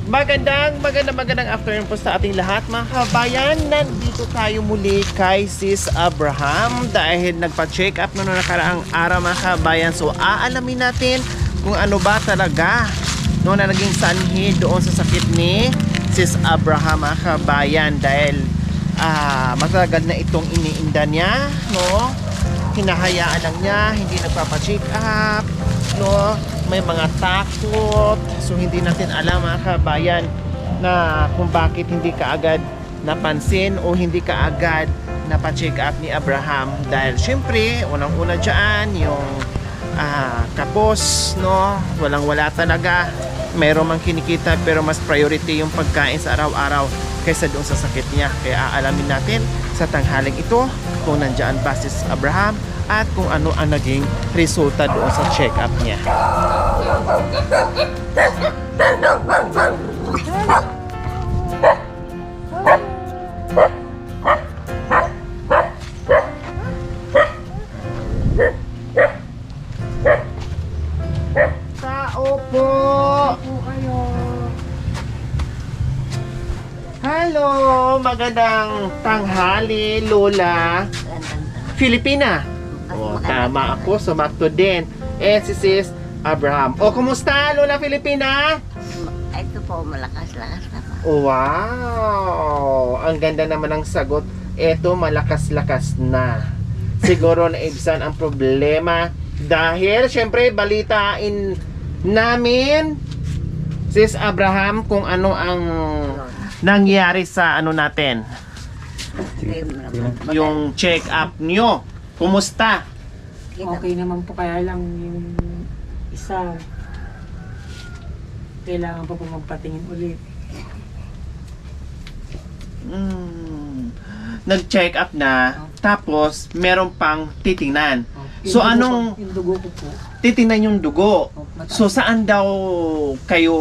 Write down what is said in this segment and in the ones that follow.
Magandang afternoon po sa ating lahat mga kabayan. Nandito tayo muli kay Sis Abraham dahil nagpa-check up noong nakaraang araw mga kabayan. So aalamin natin kung ano ba talaga no, na naging sanhi doon sa sakit ni Sis Abraham mga kabayan. Dahil matagal na itong iniinda niya, no? Hinahayaan lang niya, hindi nagpapa-check up, no? May mga takot. So hindi natin alam mga kabayan na kung bakit hindi kaagad napansin o hindi kaagad napa-check up ni Abraham. Dahil syempre unang-una dyan yung kapos, no? Walang-wala talaga. Mayroon mang kinikita pero mas priority yung pagkain sa araw-araw kaysa doon sa sakit niya. Kaya aalamin natin sa tanghaling ito kung nandiyan ba si Abraham at kung ano ang naging resulta doon sa check-up niya. Tao po! Hello! Magandang tanghali, Lola. Filipina. Oh, tama ako. Sumakto din. Si Sis Abraham. Kumusta, Lola Filipina? Ito po, malakas-lakas na po. Wow! Ang ganda naman ng sagot. Eto, malakas-lakas na. Siguro naibsan ang problema. Dahil, syempre, balitain namin, Sis Abraham, kung ano ang nangyari sa ano natin. Yung check-up nyo. Kumusta? Okay naman po, kaya lang yung isa kailangan pa po magpatingin ulit. Nag-check up na, tapos meron pang titingnan. So anong Yung dugo ko po. titingnan yung dugo? Mataas. So saan daw kayo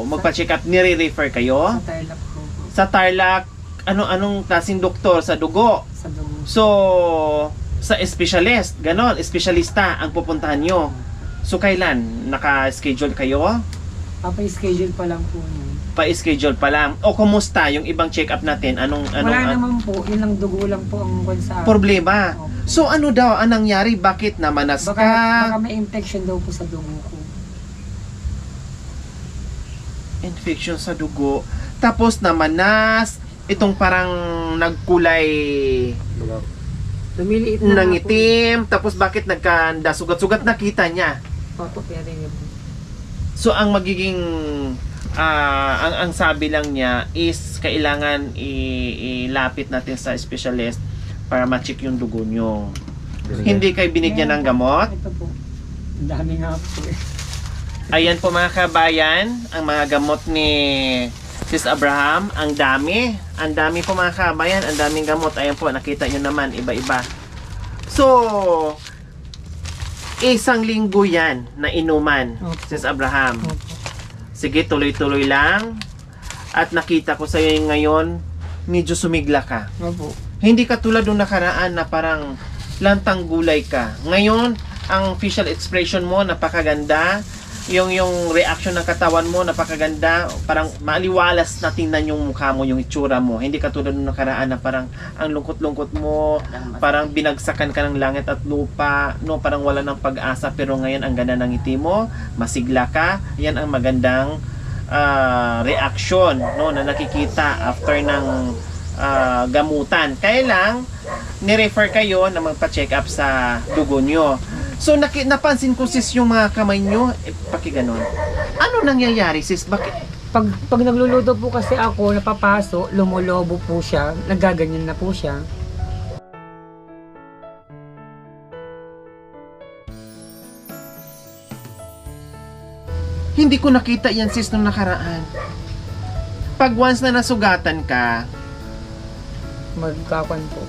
magpa-check up? Nire-refer kayo? Sa Tarlac po. Sa Tarlac, anong klaseng doktor sa dugo? Sa dugo. So sa specialist, ganon, espesyalista ang pupuntahan nyo. So kailan? Naka-schedule kayo? Papa-schedule pa lang po yun. Pa-schedule pa lang. O kumusta yung ibang check-up natin? Wala naman po, yun lang dugo lang po ang sa problema? Opo. So ano daw ang nangyari? Bakit namanas Baka ka? may infection daw po sa dugo ko. Infection sa dugo. Tapos namanas. Itong parang nagkulay Lumiliit na ng nga po. itim. Tapos bakit nagkanda? Sugat-sugat nakita niya. Opo, kaya rin yun po. So ang magiging ang sabi lang niya is kailangan ilapit natin sa specialist para ma-check yung dugo nyo. Hindi kayo binigyan ng gamot? Ito po. Ang dami nga po eh. Ayan po mga kabayan, ang mga gamot ni Sis Abraham, ang dami po mga kabayan, ang daming gamot. Ayan po, nakita nyo naman, iba-iba. So, isang linggo yan na inuman, Opo. Sis Abraham. Opo. Sige, tuloy-tuloy lang. At nakita ko sa iyo ngayon, medyo sumigla ka. Opo. Hindi ka tulad nung nakaraan na parang lantang gulay ka. Ngayon, ang facial expression mo napakaganda. Yung reaction ng katawan mo napakaganda. Parang maliwalas na tingnan yung mukha mo, yung itsura mo. Hindi ka tulad nung nakaraan na parang ang lungkot-lungkot mo, parang binagsakan ka ng langit at lupa, no, parang wala ng pag-asa. Pero ngayon ang ganda ng ngiti mo, masigla ka. Yan ang magandang reaction, no, na nakikita after ng gamutan. Kaya lang ni-refer kayo na magpa-check up sa dugo nyo. So napansin ko sis yung mga kamay nyo, pakiganon. Ano nangyayari sis? Bakit? Pag nagluluto po kasi ako, napapaso, lumulobo po siya, nagaganyan na po siya. Hindi ko nakita yan sis nung nakaraan. Pag once na nasugatan ka, Magkakan po.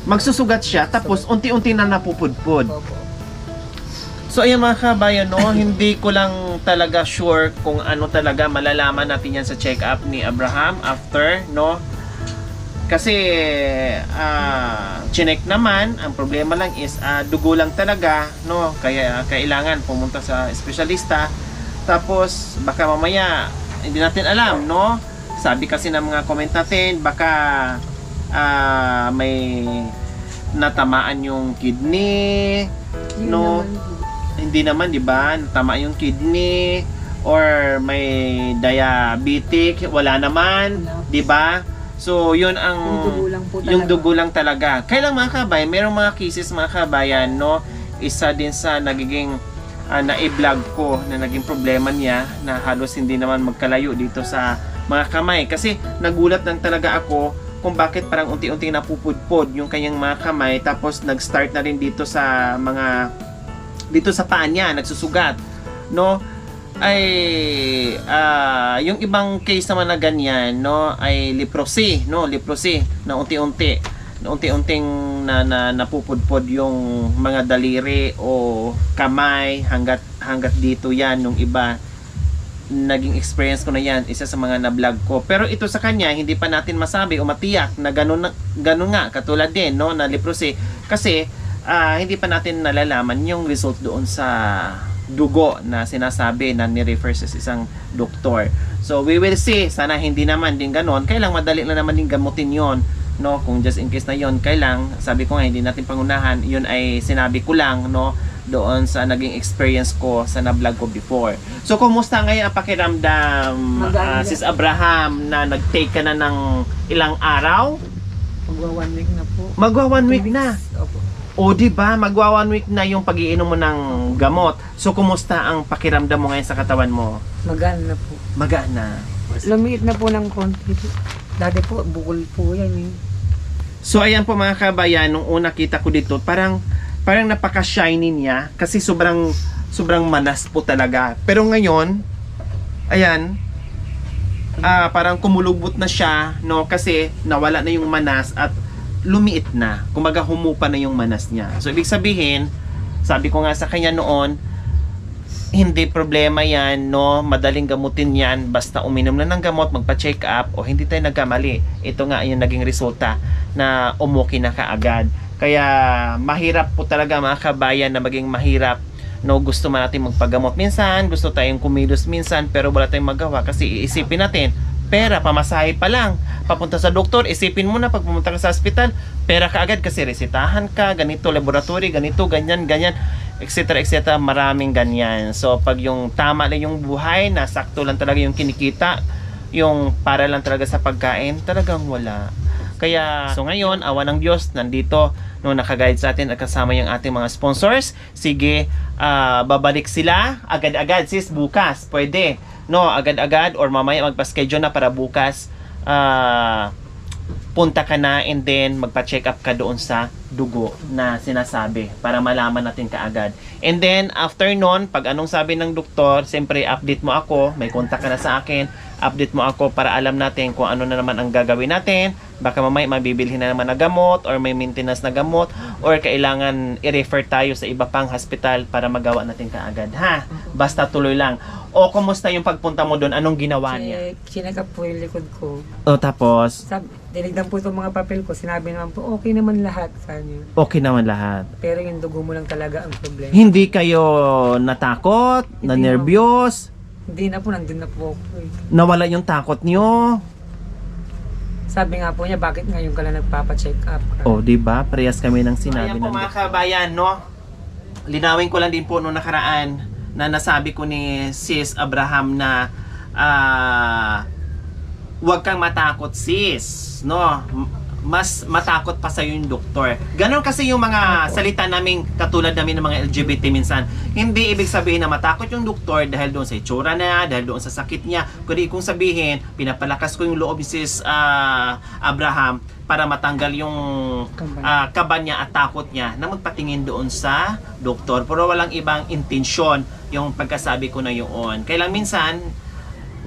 magsusugat siya tapos unti-unti na napupudpud. Opo. So ayan mga kabayan, no, hindi ko lang talaga sure kung ano talaga malalaman natin yan sa check-up ni Abraham after, no. Kasi chinek naman, ang problema lang is dugo lang talaga, no? Kaya kailangan pumunta sa espesyalista. Tapos baka mamaya hindi natin alam, no? Sabi kasi ng mga comment natin, baka may natamaan yung kidney, Yun no? naman po. Hindi naman, di ba? Natama yung kidney or may diabetic, wala naman, di ba? So, yun ang Yung dugo lang po talaga. yung dugo lang talaga. Kailang mga kabayan, merong mga cases mga kabayan, no? Isa din sa nagiging na-vlog ko na naging problema niya na halos hindi naman magkalayo dito sa mga kamay. Kasi nagulat lang talaga ako kung bakit parang unti-unti napupudpod yung kanyang mga kamay, tapos nag-start na rin dito sa dito sa paa niya, nagsusugat, no? Ay yung ibang case naman na ganyan, no, ay leprosy, no? Leprosy na unti-unting napupudpod yung mga daliri o kamay hanggat dito yan. Nung iba, naging experience ko na yan, isa sa mga na-vlog ko. Pero ito sa kanya, hindi pa natin masabi o matiyak na ganun nga, katulad din, no, na leprosy. Kasi hindi pa natin nalalaman yung result doon sa dugo na sinasabi na ni-refer sa isang doktor. So we will see, sana hindi naman din ganon. Kailang madali na naman din gamutin yon, no? Kung just in case na yon, kailang, sabi ko nga, hindi natin pangunahan, yun ay sinabi ko lang, no, doon sa naging experience ko sa na-vlog ko before. So kumusta ngayon ang pakiramdam, Sis Abraham, na nag-take ka na ng ilang araw? Magwa 1 week na po. Magwa 1 week na. Opo. O di ba, magwa 1 week na yung pag-iinom mo ng gamot. So kumusta ang pakiramdam mo ngayon sa katawan mo? Magaan na po. Magaan na. Lumiit na po ng konti po. Dati po, bukol po yan eh. So ayan po mga kabayan, nung una kita ko dito, parang napaka-shiny niya kasi sobrang manas po talaga. Pero ngayon, ayan, parang kumulubot na siya, no, kasi nawala na yung manas at lumiit na. Kumaga humupa na yung manas niya. So ibig sabihin, sabi ko nga sa kanya noon, hindi problema yan, no, madaling gamutin yan, basta uminom na ng gamot, magpa-check up, o hindi tayo nagkamali. Ito nga yung naging resulta na umuki na kaagad. Kaya mahirap po talaga mga kabayan na maging mahirap, no, gusto man natin magpagamot minsan, gusto tayong kumilos minsan, pero wala tayong magawa kasi iisipin natin, pera, pamasahe pa lang, papunta sa doktor, isipin mo na pag pumunta ka sa hospital, pera ka agad kasi resitahan ka, ganito, laboratory, ganito, ganyan, etc. etc. Maraming ganyan. So pag yung tama lang yung buhay, nasakto lang talaga yung kinikita, yung para lang talaga sa pagkain, talagang wala. Kaya, so ngayon, awa ng Diyos, nandito, no, nakaguide sa atin at kasama yung ating mga sponsors. Sige, babalik sila agad-agad, sis, bukas, pwede, no, agad-agad, or mamaya magpa-schedule na para bukas, punta ka na and then magpa-check up ka doon sa dugo na sinasabi para malaman natin kaagad. And then, after nun, pag anong sabi ng doktor, siyempre update mo ako, may contact ka na sa akin, update mo ako para alam natin kung ano na naman ang gagawin natin. Baka mamaya mabibilhin na naman na gamot or may maintenance na gamot or kailangan i-refer tayo sa iba pang hospital para magawa natin kaagad, ha? Basta tuloy lang. O kumusta yung pagpunta mo doon? Anong ginawa niya? Chinek up po yung likod ko. O tapos? Tinignan po itong mga papel ko. Sinabi naman po, okay naman lahat sa niyo. Okay naman lahat. Pero yung dugo mo lang talaga ang problema. Hindi kayo natakot, Hindi na nervyos, Hindi na po, nandun na po ako eh. nawala yung takot nyo. Sabi nga po niya, bakit ngayon ka lang nagpapa-check up? O, di ba? Parehas kami ng sinabi ng mga kabayan, no? Linawin ko lang din po noong nakaraan na nasabi ko ni Sis Abraham na huwag kang matakot, sis, no? Mas matakot pa sa'yo yung doktor. Ganon kasi yung mga salita namin, katulad namin ng mga LGBT minsan. Hindi ibig sabihin na matakot yung doktor dahil doon sa itsura niya, dahil doon sa sakit niya. Kundi kung sabihin, pinapalakas ko yung loob ni Sis Abraham para matanggal yung kaba niya at takot niya na magpatingin doon sa doktor. Pero walang ibang intensyon yung pagkasabi ko na yun. Kailang minsan,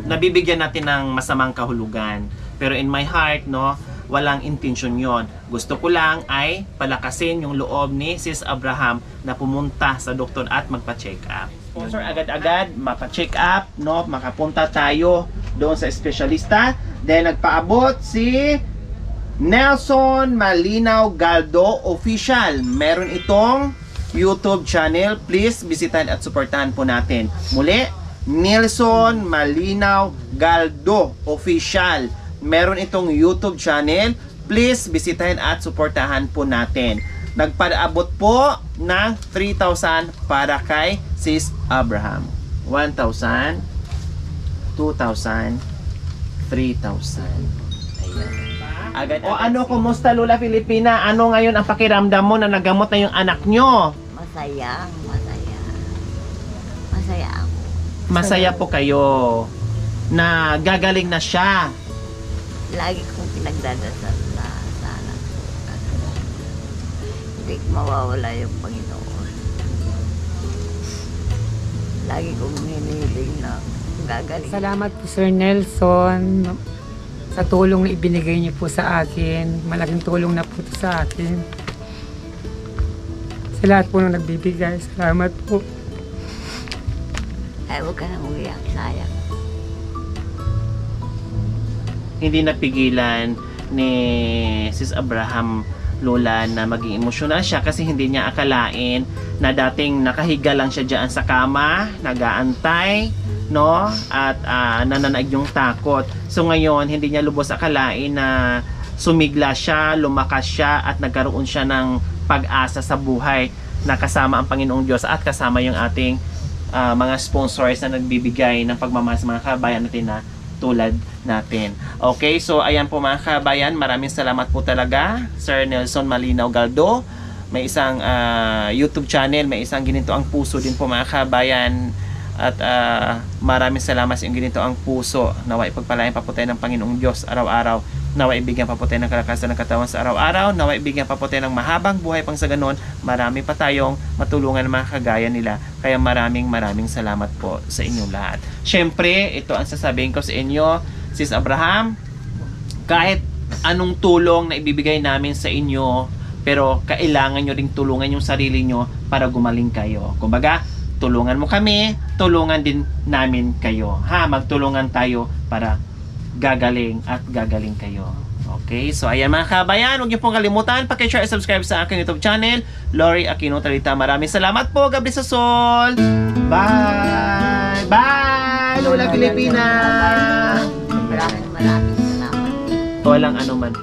nabibigyan natin ng masamang kahulugan. Pero in my heart, no, walang intensyon yon. Gusto ko lang ay palakasin yung loob ni Sis Abraham na pumunta sa doktor at magpa-check up. Sponsor agad-agad, mapa-check up, no, makapunta tayo doon sa espesyalista. Then nagpaabot si Nelson Malinaw Galdo Official. Meron itong YouTube channel. Please bisitahin at suportahan po natin. Muli, Nelson Malinaw Galdo Official. Meron itong YouTube channel. Please bisitahin at suportahan po natin. Nagpaabot po ng 3,000 para kay Sis Abraham. 1,000, 2,000, 3,000. Ayan. Agad. O ano, kumusta Lola Filipina? Ano ngayon ang pakiramdam mo na nagamot na yung anak nyo? Masaya, masaya. Masaya ako. Masaya po kayo na gagaling na siya. Lagi kong pinagdadasal na sana po. Hindi mawawala yung Panginoon. Lagi kong hinihiling na gagaling. Salamat po Sir Nelson sa tulong na ibinigay niyo po sa akin. Malaking tulong na po ito sa akin. Sa lahat po nung nagbibigay. Salamat po. Ay, huwag ka nang umiyak, sayang. Hindi napigilan ni Sis Abraham Lola na maging emosyonal siya kasi hindi niya akalain na dating nakahiga lang siya diyan sa kama, nagaantay, no? At nananaig yung takot. So ngayon, hindi niya lubos akalain na sumigla siya, lumakas siya at nagkaroon siya ng pag-asa sa buhay na kasama ang Panginoong Diyos at kasama yung ating mga sponsors na nagbibigay ng pagmamahal sa mga kabayan natin na tulad natin. Okay, so ayan po mga kabayan, maraming salamat po talaga Sir Nelson Malinaw Galdo. May isang YouTube channel, may isang Ginito ang Puso din po mga kabayan. At maraming salamat sa inyong Ginito ang Puso. Naway pagpalain pa po tayo ng Panginoong Diyos araw-araw. Naway ibigyan pa po tayo ng kalakasan ng katawan sa araw-araw. Naway ibigyan pa po tayo ng mahabang buhay pang sa ganon. Marami pa tayong matulungan ng mga kagaya nila. Kaya maraming salamat po sa inyong lahat. Syempre, ito ang sasabihin ko sa inyo, Sis Abraham, kahit anong tulong na ibibigay namin sa inyo, pero kailangan nyo ring tulungan yung sarili nyo para gumaling kayo. Kumbaga, tulungan mo kami, tulungan din namin kayo. Ha, magtulungan tayo para gagaling at gagaling kayo. Okay, so ayan mga kabayan, huwag niyo pong kalimutan, paki-share at subscribe sa aking YouTube channel, Lori Aquino Talita. Maraming salamat po, Gabi sa Sol. Bye! Bye! Lola Filipina! Maraming salamat. Walang anuman.